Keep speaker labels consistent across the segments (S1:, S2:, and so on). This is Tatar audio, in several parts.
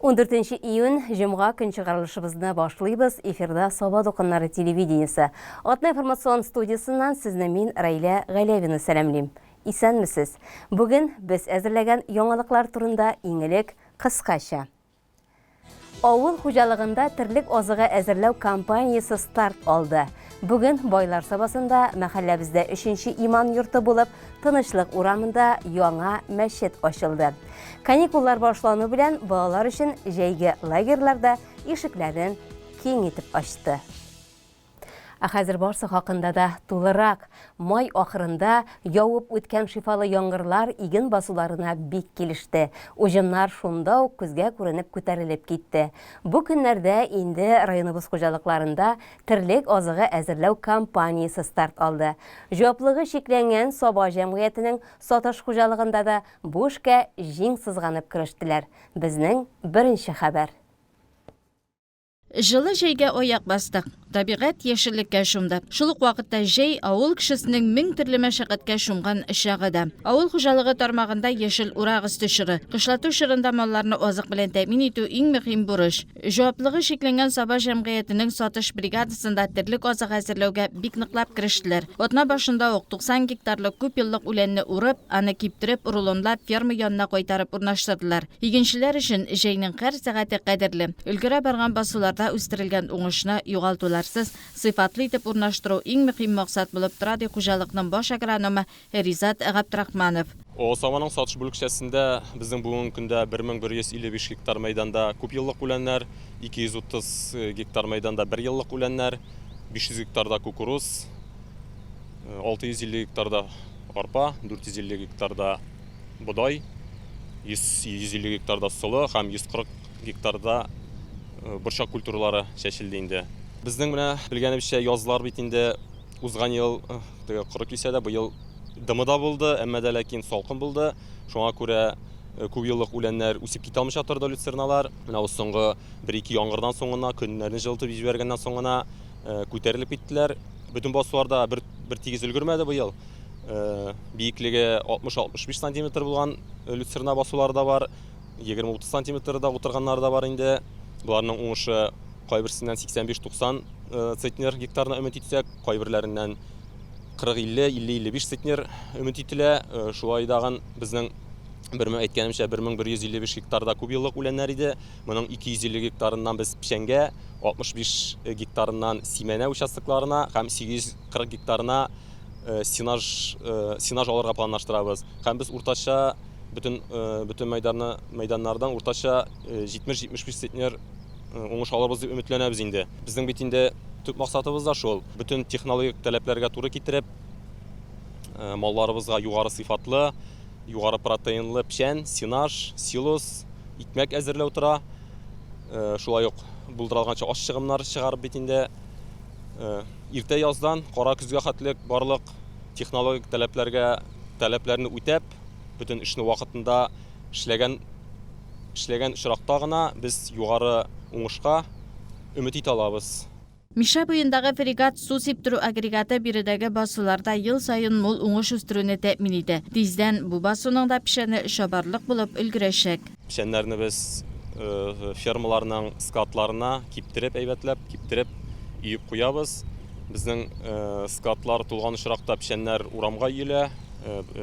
S1: 14 июнь Жұмға күн шығарылышыбызды башлыйбыз. Эфирда Саба Доканнары телевидениесі. Атна информацион студиясынан сізні мен Райля Ғалявина сәлемлейм. Исәнмісіз? Бүгін біз әзірлеген яңалыклар турында иңелек қысқаша. Ауыл хуҗалыгында тірлік озыға әзірләү кампаниясы старт алды. Бүгін Байлар сабасында мәхәлләбездә 3-нче иман йорты булып, тынычлык урамында яңа мәчет ачылды. Каникуллар башлану белән балалар өчен җәйге лагерьларда ишекләрен киң итеп ачты. Хәзер барсы хакында да тулырак. Май ахырында явып үткән шифалы яңгырлар иген басуларына бик килеште. Уҗымнар шунда ук күзгә күренеп күтәрелеп китте. Бу көннәрдә инде районыбыз хуҗалыкларында терлек азыгы әзерләү кампаниясы старт алды. Җаваплыгы шикләнгән Саба җәмгыятенең сатыш хуҗалыгында да бу эшкә җиң сызганып керештеләр. Безнең беренче хәбәр.
S2: Жылы җәйгә аяк бастык. Табигать яшеллеккә шумды. Шул ук вакытта җәй авыл кешесенең мең төрле мәшәкатькә шумган чагыда. Авыл хуҗалыгы тармагында яшел урак өсте чоры. Кышлату чорында малларны азык белән тәэмин итү иң мөһим бурыч. Җаваплыгы шикләнгән Саба җәмгыятенең сатыш бригадасында терлек азык әзерләүгә бик ныклап керештеләр. Атна башында ук 90 гектарлык күп еллык үләнне урып, аны киптереп, рулонлап ферма янына кайтарып урнаштырдылар. Игенчеләр өчен җәйнең һәр сәгате кадерле. Өлгерә барган басуларда үстерелгән уңышны югалтулар сыйфатлы итеп урнаштыру иң мөһим максат булып тора, ди хуҗалыкның баш агрономы Ризат Габдрахманов.
S3: Сабаның сатыш бүлекчәсендә безнең бүгенге көндә 1155 гектар мәйданда күп еллык үләннәр, 230 гектар мәйданда 1 еллык үләннәр, 500 гектарда кукуруз, 650 гектарда арпа, 450 гектарда бодай, 150 гектарда солы һәм 140 гектарда борчак культуралары чәчелде инде. Безнең менә белгәнебезчә язлар бит инде узган ел коры килсә дә, бу ел дымыда булды, әмма дә ләкин салкын булды. Шуңа күрә күп еллык үләннәр үсеп китә алмыйча торды люцерналар. Менә соңгы 1-2 яңгырдан соң гына, көннәрне җылытып җибәргәннән соң гына күтәрелеп киттеләр. Бөтен басуларда бер тигез өлгермәде бу ел. Биеклеге 60-65 см булган люцерна басулары да бар, 20-30 см утырганнар да бар инде. Буларның уңышы кайберсеннән 85-90 центнер гектарны өмет итсәк, кайберләреннән 40-50, 50-55 центнер өмет ителә. Шулай даган безнең әйткәнемчә 1155 гектарда күп еллык үләннәр иде. Моның 250 гектарыннан без пишәнгә, 65 гектарыннан симәнә участокларына һәм 840 гектарына синаж алырга планлаштырабыз. Һәм без уртача bütün мәйданнардан уртача 70-75 центнер уңыш алырбыз дип өметләнәбез инде. Безнең бит инде төп максатыбыз да шул. Bütün технологик таләпләргә туры китереп, малларыбызга югары сыйфатлы, югары протеинлы печән, синаж, силос, икмәк әзерләү тора. Шулай ук булдырылганча аш чыгымнар чыгарып бит инде. Иртә яздан кара көзгә хәтлек барлык технологик таләпләрне үтәп, bütün эшне вакытында эшләгән очракта гына без югары уңышка өмет итә алабыз.
S2: Миша буендагы фрегат су сиптерү агрегаты биредәге басуларда ел сайын мул уңыш үстерүне тәэмин итә. Тиздән бу басуның да пешәне шабарлык булып өлгерәчәк.
S3: Пешәннәрне без фермаларның складларына киптереп өеп куябыз. Безнең складлар тулган очракта пешәннәр урамга өелә.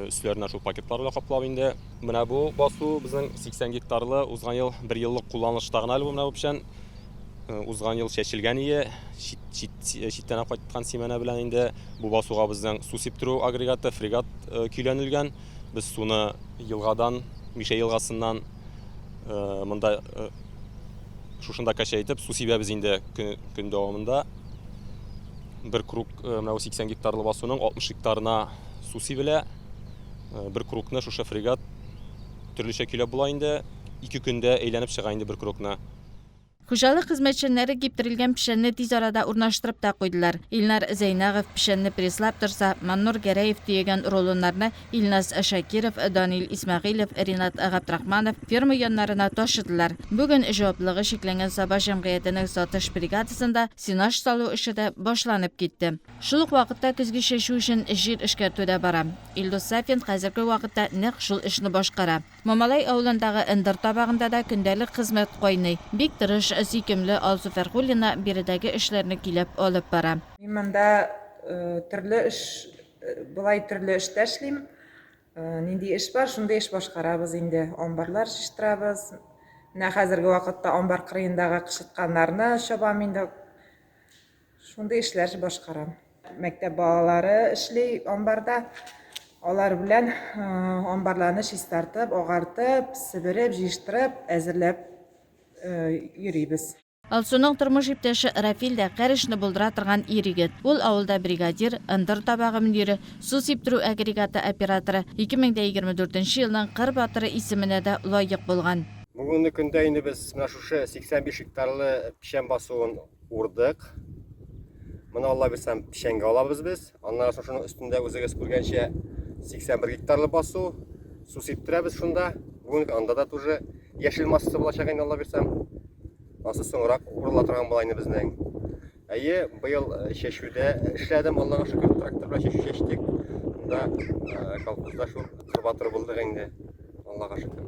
S3: Üstlerine şu paketlarla kaplап инде. Менә бу басу безнең 80 гектарлы узган ел 1 еллык кулланыштагы әле бу менә бу пешән. Узган ел чәчелгән ие, читтән кайткан симәнә белән инде бу басуга безнең су сиптерү агрегаты фрегат көйләнелгән. Без суны елгадан, Миша елгасыннан монда шушында качайтып су сибәбез инде көн дәвамында. Бер круг менә 80 гектарлы басуның 60 гектарына су сибелә. Бер кругны шушы фрегат төрлечә көйләп була инде. 2 көндә әйләнеп чыга инде бер кругны.
S2: Хужалык хезмәтчәннәре киптерелгән пешәнне тиз арада урнаштырып та куйдылар. Илнар Зәйнагов пешәнне преслап торса, Маннур Гәрәев төягән рулоннарны Илнас Шакиров, Данил Исмәгыйлов, Ринат Габдрахманов ферма яннарына ташыдылар. Бүген җаваплыгы шикләнгән Саба җәмгыятенең сатыш бригадасында синаж салу эше дә башланып китте. Шул ук вакытта көзге чәчү өчен җир эшкәртүдә бара. Илдус Сафин хәзерге вакытта нәкъ шул эшне башкара. Мамалай авылындагы ындыр табагында да көндәлек хезмәт кайный. Бик тырыш, сөйкемле Алсу Фәргулина биредәге эшләрне килеп алып бара.
S4: Мин монда төрле эш, булай төрле эштә эшлим. Нинди эш бар, шундый эш башкарабыз инде. Амбарлар чиштырабыз. Менә хәзерге вакытта амбар кырыендагы кышытканнарны чабам инде. Шундый эшләр башкарам. Мәктәп балалары эшли амбарда. Алар белән амбарларны чистартып, агартып, себереп, җыштырып, әзерләп йөрибез.
S2: Алсуның тормыш иптәше Рафил дә кәрешне булдыра торган иригет. Ул авылда бригадир, ындыр табагы мөдире, су сиптерү агрегаты операторы, 2024 елның Кыр батыры исеменә дә лаек булган.
S5: Бүгенге көндә инде без менә шушы 85 гектарлы пишән басуын урдык. Моны Алла бирсәм пишәнгә алабыз без. Аннан соң шуның өстендә үзегез күргәнчә 81 гектарлы басу, су сиптерәбез шунда. Бүген анда да тоже яшел массасы булачак инде Алла бирсәм. Асы соңрак урыла торган була инде безнең. Әйе, быел чәчүдә эшләдем, Аллага шөкер, тракторга чәчү чәчтек. Монда колхозда шул Кыр батыры булдык инде. Аллага шөкер.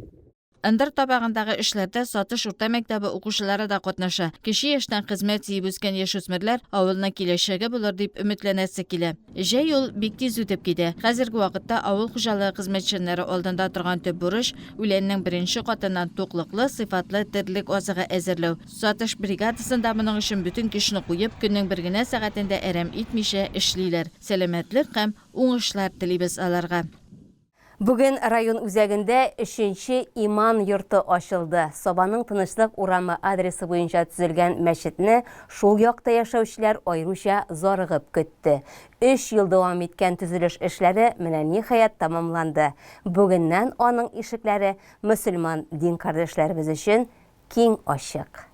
S2: Ындыр табагындагы эшләрдә сатыш урта мәктәбе укучылары да катнаша. Кече яшьтән хезмәт сөйеп үскән яшүсмерләр авылның киләчәге булыр дип өметләнәсе килә. Җәй ул бик тиз үтеп китә. Хәзерге вакытта авыл хуҗалыгы хезмәтчәннәре алдында торган төп бурыч үләннең беренче катыннан туклыклы, сыйфатлы терлек азыгы әзерләү. Сатыш бригадасында моның өчен бүтән көчне куеп, көннең бер генә сәгатендә әрәм итмичә эшлиләр. Сәламәтлек һәм уңышлар телибез аларга.
S1: Бүген район үзәгендә 3нче иман йорты ачылды. Сабаның тынычлык урамы адресы буенча төзелгән мәчетне шул якта яшәүчеләр аеруча зарыгып көтте. 3 ел дәвам иткән төзелеш эшләре менә ниһаять тамамланды. Бүгеннән аның ишекләре мөселман дин кардәшләребез өчен киң ачык.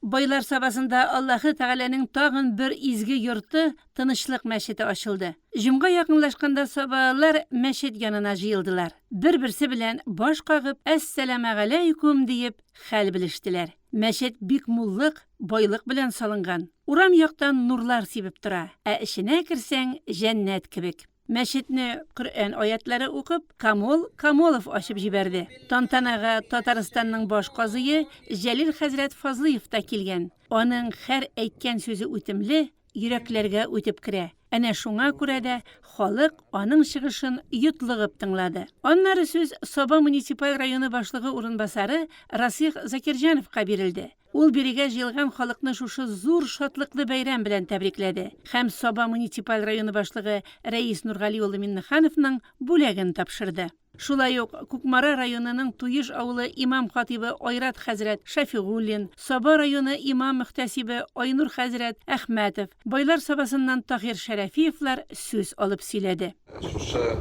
S6: Байлар сабасында Аллаһы Тәгаләнең тагын бер изге йорты тынычлык мәчете ачылды. Җомга якынлашканда сабалар мәчет янына җыелдылар. Бер-берсе белән баш кагып, "Әссәламу алейкум" диеп хәл белештеләр. Мәчет бик муллык, байлык белән салынган. Урам яктан нурлар сибеп тора, ә эченә керсәң җәннәт кебек. Мәчетне Коръән аятлары укып, Камолов ачып җибәрде. Тантанага Татарстанның баш казые Җәлил хәзрәт Фазлыев та килгән. Аның һәр әйткән сүзе үтемле, йөрәкләргә үтеп керә. Әнә шуңа күрә дә халык аның чыгышын йотлыгып тыңлады. Аннары сүз Саба муниципаль районы башлыгы урынбасары Расих Закирҗановка бирелде. Ул бирегә җыелган халыкны шушы зур шатлыклы бәйрәм белән тәбрикләде. Һәм Саба муниципаль районы башлыгы Рәис Нургали улы Миннехановның бүләген тапшырды. Шулай ук Кукмара районының Туеш авылы имам хатибы Айрат хәзрәт Шәфигуллин, Саба районы имам мөхтәсибе Айнур хәзрәт Әхмәтов, Байлар сабасыннан Таһир Шәрәфиевлар сүз алып сөйләде.
S7: Шушы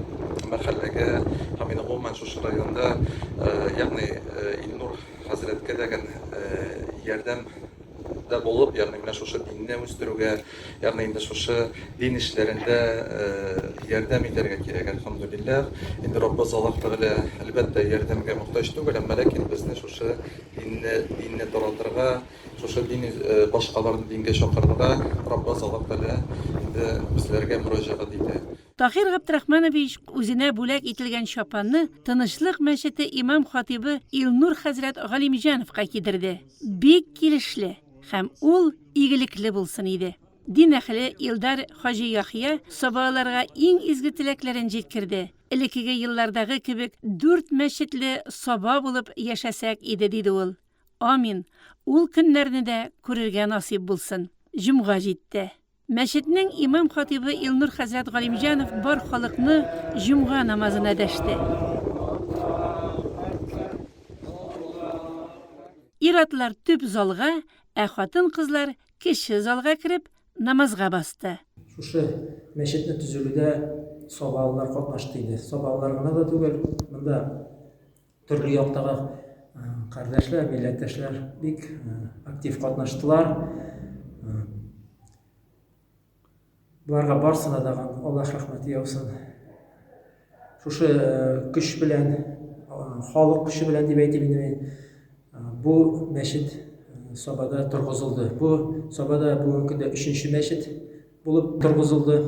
S7: мәхәлләгә һәм инде гомумән шушы районда, ягъни Илнур хәзрәткә дәгән ярдәм да булып, ягъни менә шушы динне үстерүгә, ягъни инде шушы дин эшләрендә ярдәм итәргә кирәк, әлхәмдүлиллаһ. Инде Раббыз Аллаһ Тәгалә әлбәттә ярдәмгә мохтаҗ түгел, әмма ләкин безне шушы динне таратырга, шушы дин башкаларны дингә чакырырга Раббыз Аллаһ Тәгалә инде безләргә мөрәҗәгать итә.
S6: Таһир Габдрахманович үзенә бүләк ителгән чапанны Тынычлык мәчете имам хатибы Илнур хәзрәт Галимҗановка кидерде. Бик килешле һәм ул игелекле булсын иде. Дин әһле Илдар Хаҗи Яхья сабаларга иң изге теләкләрен җиткерде. Элеккеге еллардагы кебек 4 мәчетле саба булып яшәсәк иде диде ул. Амин. Ул көннәрне дә күрергә насип булсын. Җомга җитте. Мәчетнең имам хатибы Илнур хәзрәт Галимҗанов бар халыкны җомга намазына дәште. Иратлар төп залга, ә хатын-кызлар кече залга кирип намазга басты.
S8: Шушы мәчетне төзелүдә сабалар катнашты иде. Сабалар гына да түгел, монда төрле яктагы Кардәшләр, милләттәшләр бик актив катнаштылар. Буларга барсына да Аллаһ рәхмәте яусын. Шушы көч белән, халык көче белән дип әйтим инде, бу мәчет Сабада торгызылды. Бу Сабада бүгенге көндә 3нче мәчет булып торгызылды.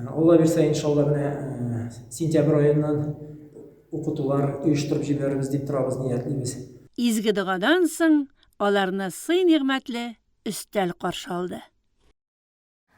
S8: Алла бирсә, иншалла, менә сентябрь аеннан укытулар оештырып җибәрербез дип торабыз, ниятлибез.
S6: Изге дугадан соң аларны сый-нигъмәтле өстәл каршы алды.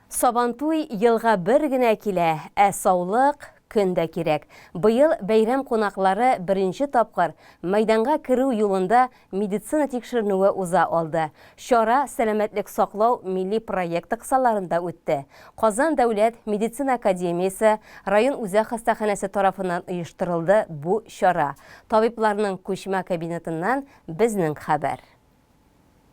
S1: Сабантуй елга бер генә килә, саулык көндә кирәк. Быел бәйрәм кунаклары беренче тапкыр мәйданга керү юлында медицина тикшеренүе уза алды. Чара сәламәтлек саклау милли проекты кысаларында үтте. Казан дәүләт медицина академиясе, район үзәк хастаханәсе тарафыннан оештырылды бу чара. Табибларның күчмә кабинетыннан безнең хәбәр.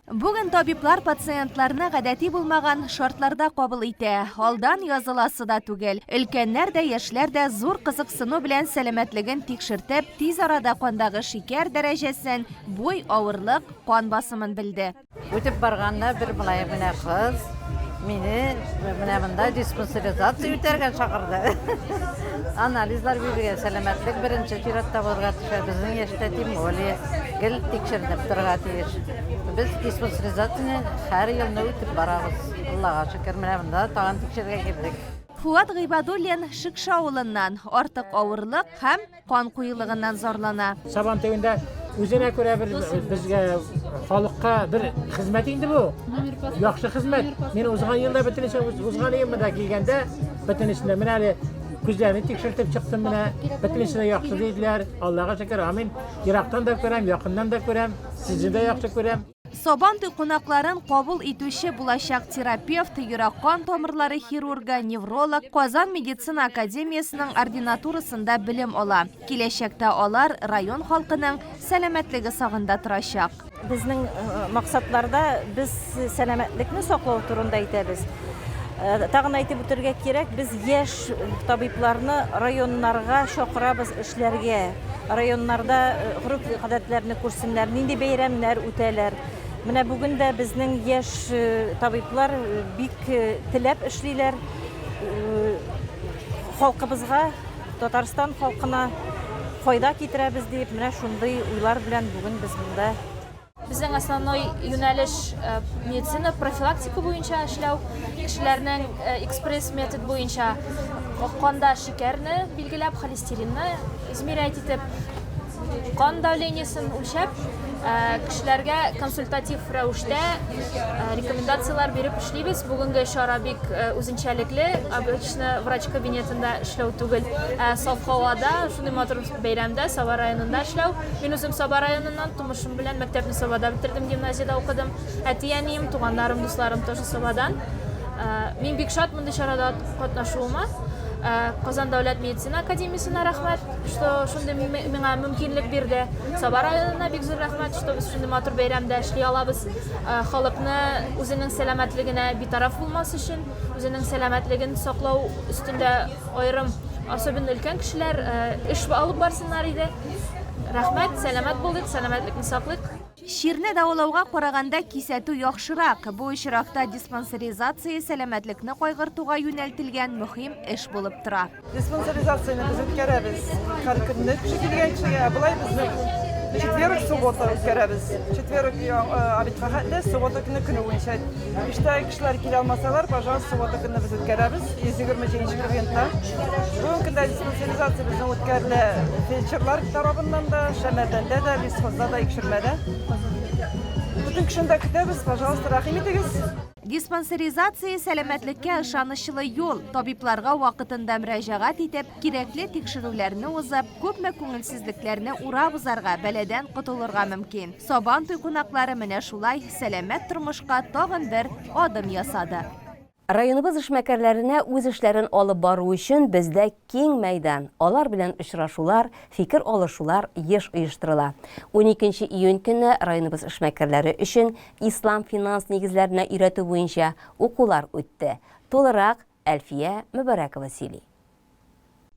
S9: Бүген табиблар пациентларны гадәти булмаган шартларда кабул итә. Алдан языласы да түгел. Өлкәннәр дә, яшьләр дә зур кызыксыну белән сәламәтлеген тикшертеп, тиз арада кандагы шикәр дәрәҗәсен, буй авырлык, кан басымын белде.
S10: Үтеп барганда бер малай менә кыз мине менә монда диспансеризация үтәргә чакырды. Анализлар биргән, сәламәтлек беренче чиратта булырга тиеш. Безнең яшьтә тимолия гел тикшереп торырга тиеш. Biz dispансеризацияны һәр елны үтеп барабыз. Аллага шөкер, менә монда тагын тикшергә кирдек.
S9: Фуат Гыйбадуллин Шикша авылыннан артык авырлык һәм кан куелыгыннан зарлана.
S11: Сабантуенда үзенә күрә безгә халыкка бер хезмәт инде бу. Яхшы хезмәт. Мин узган елда бөтенесе узган елда килгәндә бөтенесендә менә әле күзләрне тикшертеп чыктым, менә бөтенесе дә яхшы диделәр. Аллага шөкер, амин. Ерактан да күрәм, якыннан да күрәм, сезне дә яхшы күрәм.
S9: Сабантуй кунакларын кабул итүче булачак терапевт, йөрәк-кан тамырлары хирургы, невролог Казан медицина академиясының ординатурасында белем ала. Киләчәктә алар район халкының сәламәтлеге сагында торачак.
S12: Безнең максатларда без сәламәтлекне саклау турында әйтәбез. Тагын әйтеп үтәргә кирәк, без яшь табибларны районнарга чакырабыз эшләргә. Районнарда гореф-гадәтләрне күрсеннәр, нинди бәйрәмнәр үтәләр. Менә бүген дә безнең яшь табиблар бик теләп эшлиләр. Халкыбызга, Татарстан халкына файда китерәбез дип, менә шундый уйлар белән бүген без монда.
S13: Безнең основной юнәлеш медицина профилактика буенча эшләү, кешеләрнең экспресс метод буенча канда шикәрне билгеләп, холестеринны измерять итеп, кан давлениесен үлчәп, кешеләргә консультатив рәвештә рекомендациялар биреп эшлибез. Бүгенге чара бик үзенчәлекле, обычно врач кабинетында эшләү түгел, саф һавада, шундый матур бәйрәмдә Саба районында эшләү. Мин үзем Саба районыннан, тумышым белән мәктәпне Сабада бетердем, гимназиядә укыдым. Әти-әнием, туганнарым, дусларым тоже Сабадан. Мин бик шат монда чарада катнашуыма. Казан дәүләт медицина академиясенә рәхмәт, что шундый миңа мөмкинлек бирде. Саба районына бик зур рәхмәт, что без шундый матур бәйрәмдә эшли алабыз. Халыкны үзенең сәламәтлегенә битараф булмас өчен, үзенең сәламәтлеген саклау өстендә аерым, особенно өлкән кешеләр эш алып барсыннар иде. Рәхмәт, сәламәт булдык, сәламәтлекне саклыйк.
S9: Ширне дәвалауга караганда кисәтү яхшырак. Бу очракта диспансеризация сәламәтлекне кайгыртуга юнәлтелгән мөһим эш булып тора.
S14: Диспансеризацияны без үткәрәбез. Һәр көнне кеше килгән кешегә булай без четверг, суббота үткәрәбез. Четверг абитхатта, суббота көне буенча. Эштә кешеләр килә алмасалар, пожалуйста, суббота көне без үткәрәбез. 120 кабинетта. Бүген көндә диспансеризация безнең үткәрелә фельдшерлар тарафыннан да, шәмәдәндә дә, лисхозда да, икшермәдә. Бүтән кешендә көтәбез, пожалуйста, рәхим итегез.
S9: Диспансеризация сәламәтлеккә ышанычлы юл. Табибларга вакытында мөрәҗәгать итеп, кирәкле тикшерүләрне узып, күпме күңелсезлекләрне урап узарга, бәләдән котылырга мөмкин. Сабантуй кунаклары менә шулай сәламәт тормышка тагын бер адым ясады.
S1: Районыбыз эшмәкәрләренә үз эшләрен алып бару өчен бездә киң мәйдан, алар белән очрашулар, фикер алышулар еш оештырыла. 12 июнь көнне районыбыз эшмәкәрләре өчен ислам финанс нигезләренә өйрәтү буенча укулар үтте. Тулырак Әлфия Мөбәрәкова сөйли.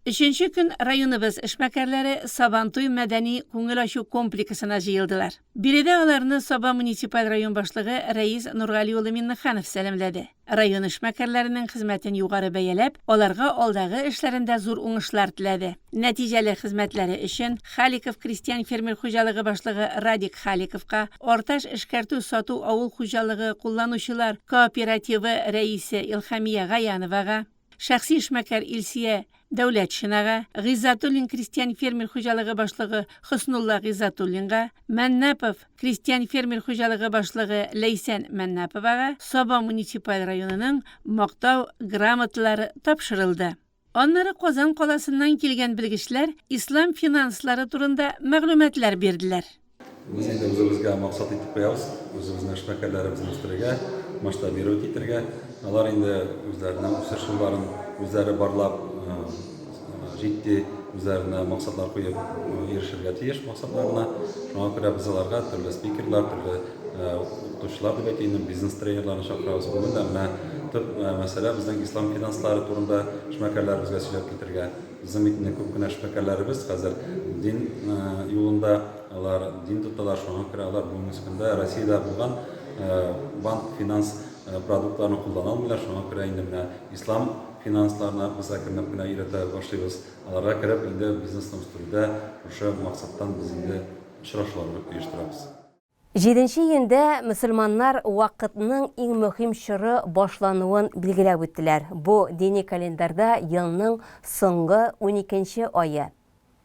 S6: Üçüncü gün rayonubuz işməkərləri Sabantoy Mədəni Көңіл Ашу комплексына жиылдылар. Биредә аларны Саба муниципаль район башлыгы Рәис Нургалиулы Миннеханов сәламләде. Район эшмәкәрләренең хезмәтен югары бәяләп, аларга алдагы эшләрендә зур уңышлар теләде. Нәтиҗәле хезмәтләре өчен Халиков крестьян фермер хуҗалыгы башлыгы Радик Халиковка, Орташ эшкәртү сату авыл хуҗалыгы кулланучылар кооперативы рәисе Илхамия Гаяновага, шәхси эшмәкәр Илсия Дәүләтшинага, Гыйззатуллин крестьян фермер хуҗалыгы башлыгы Хөснулла Гыйззатуллинга, Мәннәпов крестьян фермер хуҗалыгы башлыгы Ләйсән Мәннәповага Саба муниципаль районының мактау грамоталары тапшырылды. Аннары Казан каласыннан килгән белгечләр ислам финанслары турында мәгълүматлар бирделәр.
S7: Biz endi o'zimizga maqsad etib qo'yamiz, o'zimizning ishmakarlarimizni o'stirishga, masshtabirovать etishga. Ular endi o'zlarining o'sish yo'llarini o'zlari barlab, jiddiy o'zlarining maqsadlar qo'yib erishishga tiysh maqsadlarni. Shunga ko'ra biz ularga turli spikerlar, turli o'qituvchilar deb aytaylik, biznes trenerlarni chaqiramiz. Bunda tub masala bizning islom finanslari turida ishmakarlarimizga so'zlab keltirgan. Bizning ko'pgina ishmakarlarimiz hozir din yo'lida ular din tutalar, shunga ko'ra ular bugungi kunda Rossiyada bo'lgan bank finans produktlarini qo'llana olmaylar. Shunga ko'ra endi islom finanslarni biz akrimlikni irata boshlaymiz. Ularga kirib endi biznesni o'stirishda o'sha maqsaddan biz endi uchrashuvlar uyushtiramiz.
S1: 7 июньдә мөселманнар вакытның иң мөһим чоры башлануын билгеләп үттеләр. Бу дини календарда елның соңгы 12 айы.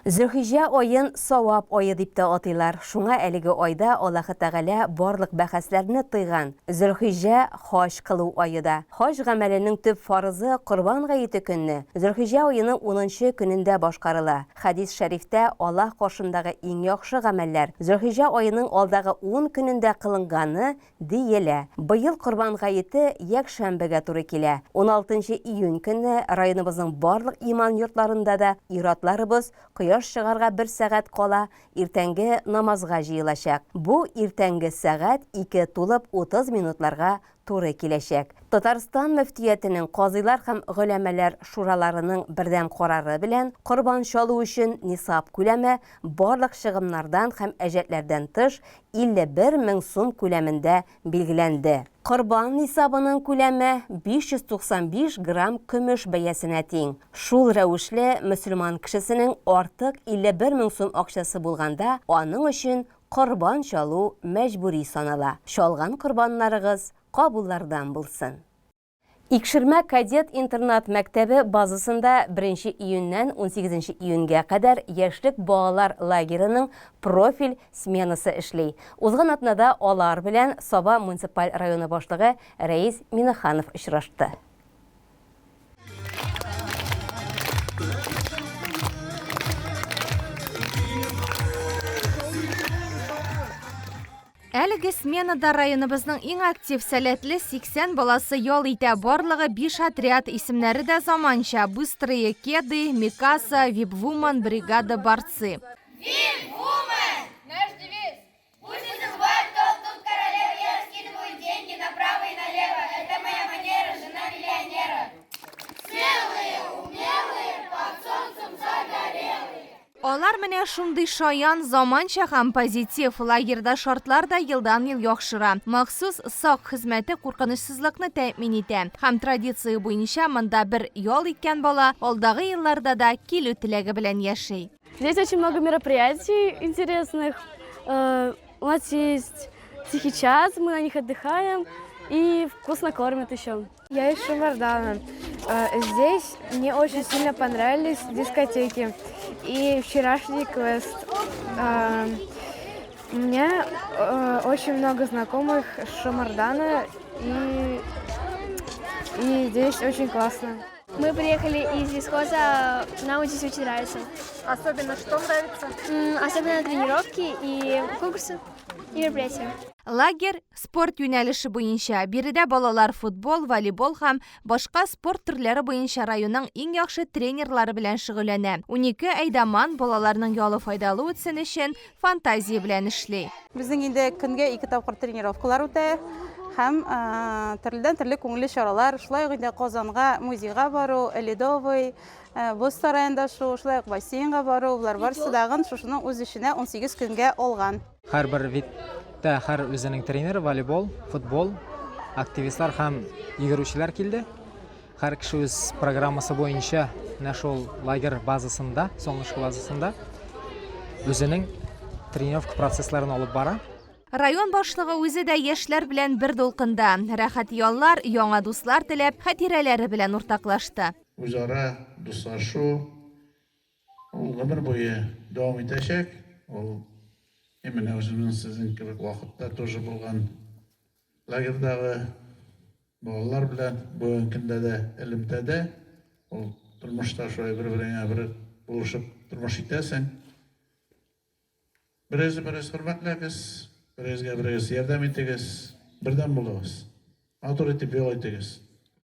S1: Зөлхиҗҗә айын савап айы дип тә атыйлар. Шуңа әлеге айда Аллаһ Тәгалә барлык бәхәсләрне тыйган. Зөлхиҗҗә хаҗ кылу айыда. Хаҗ гамәленең төп фарызы Корбан гаете көнне. Зөлхиҗҗә айының 10 көнендә башкарыла. Хадис шәрифтә Аллаһ каршындагы иң яхшы гамәлләр Зөлхиҗҗә айының алдагы 10 көнендә кылынганы диелә. Быел Корбан гаете якшәмбегә туры килә. 16 июнь көнне районыбызның барлык иман йортларында да иратларыбыз Кояш чыгарга 1 сәгать кала иртәнге намазга җыелачак. Бу иртәнге сәгать 2 тулып 30 минутларга туры киләчәк. Татарстан мөфтиятенең казыйлар һәм гөләмәләр шураларының бердәм карары белән корбан чалу өчен нисап күләме барлык чыгымнардан һәм әҗәтләрдән тыш 51 мең сум күләмендә билгеләнде. Корбан нисабының күләме 595 грамм көмеш бәясенә тиң. Шул рәвешле мөселман кешесенең артык 51 мең сум акчасы булганда, аның өчен корбан чалу мәҗбүри санала. Чалган корбаннарыгыз кабуллардан булсын. Икшермә кадет интернат мәктәбе базасында 1 июньнән 18 июньгә кадәр яшьлек балалар лагерының профиль сменасы эшли. Узган атнада алар белән Саба муниципаль районы башлыгы Рәис Миннеханов очрашты.
S9: Әлеге сменада районыбызның иң актив сәләтле 80 баласы ял итә. Барлыгы 5 отряд, исемнәре дә заманча: Быстрые кеды, Микаса, Випвумен, бригада борцы.
S15: Випвумен! Наш девиз. Пусть не забывают, кто тут королева. Я раскидываю деньги направо и налево. Это моя манера, жена миллионера. Смелые, умелые, под солнцем загорелые.
S9: Алар менә шундый шаян, заманча һәм позитив. Лагерда шартлар да елдан-ел яхшыра. Махсус сак хезмәте куркынычсызлыкны тәэмин итә. Һәм традиция буенча монда бер ял иткән бала алдагы елларда да килү теләге белән яши.
S16: Здесь очень много мероприятий интересных. У нас есть тихий час, мы на них отдыхаем и вкусно кормят еще.
S17: Я из Шамардана. Здесь мне очень сильно понравились дискотеки и вчерашний квест. У меня очень много знакомых с Шамардана, и здесь очень классно.
S16: Мы приехали из лесхоза, нам здесь очень нравится.
S17: Особенно что нравится?
S16: Особенно тренировки и конкурсы.
S17: Европрессе.
S9: Лагерь спорт юнәлеше буенча. Биредә балалар футбол, волейбол һәм башка спорт төрләре буенча районның иң яхшы тренерлары белән шөгыльләнә. 12 әйдәман балаларның ялы файдалы үтсен өчен фантазия белән эшли.
S18: Безнең инде көнгә 2 тапкыр тренировкалар үтә һәм төрледән төрле күңелле чаралар. Шулай ук инде Казанга музейга бару, Ледовый, Боз сараенда шулай ук бассейнга бару, булар барысы дагын шушының үз эченә 18 көнгә алган.
S19: Һәрбер видта һәр үзенең тренеры, волейбол, футбол, активистлар һәм йөгерүчеләр килде. Һәр кеше үз программасы буенча шул лагерь базасында, Солнышко базасында үзенең тренировка процессларын алып бара.
S9: Район башлыгы үзе дә яшьләр белән бер дулкында. Рәхәт яллар, яңа дуслар теләп, хатирәләре белән уртаклашты.
S20: Үзара дуслашу ул гомер буе дәвам итәчәк. Ул именно үзенең сезнең кебек вакытта тоже булган лагерьдагы балалар белән бүгенге көндә дә элемтәдә ул тормышта шулай бер-береңә бер булышып тормыш итәсең. Бераз хөрмәтләгез, бераз ярдәм итегез, бердәм булыгыз. Матур итеп ял итегез.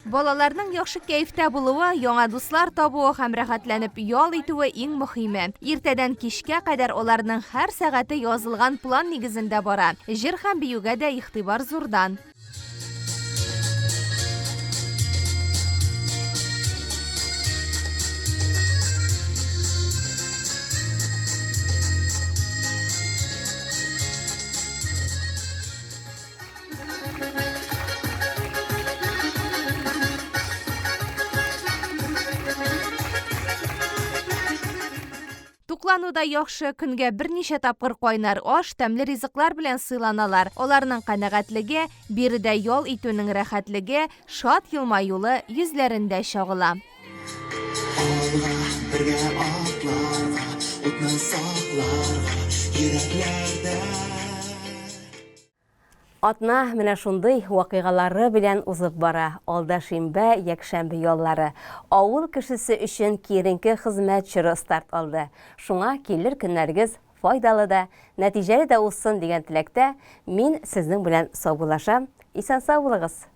S9: Балаларның яхшы кәйфтә булуы, яңа дуслар табуы һәм рәхәтләнеп ял итүе иң мөһиме. Иртәдән кичкә кадәр аларның һәр сәгате язылган план нигезендә бара. Җыр һәм биюгә дә игътибар зурдан. Туклануда яхшы, көнгә берничә тапкыр кайнар аш, тәмле ризыклар белән сыйланалар. Аларның канәгатьлеге, биредә ял итүнең рәхәтлеге, шат елмаюлы йөзләрендә чагыла.
S1: Атна менә шундый вакыйгалары белән узып бара. Алда шимбә, якшәмбе яллары. Авыл кешесе өчен киеренке хезмәт чоры старт алды. Шуңа килер көннәрегез файдалы да, нәтиҗәле дә узсын дигән теләктә мин сезнең белән саубуллашам. Исән сау булыгыз.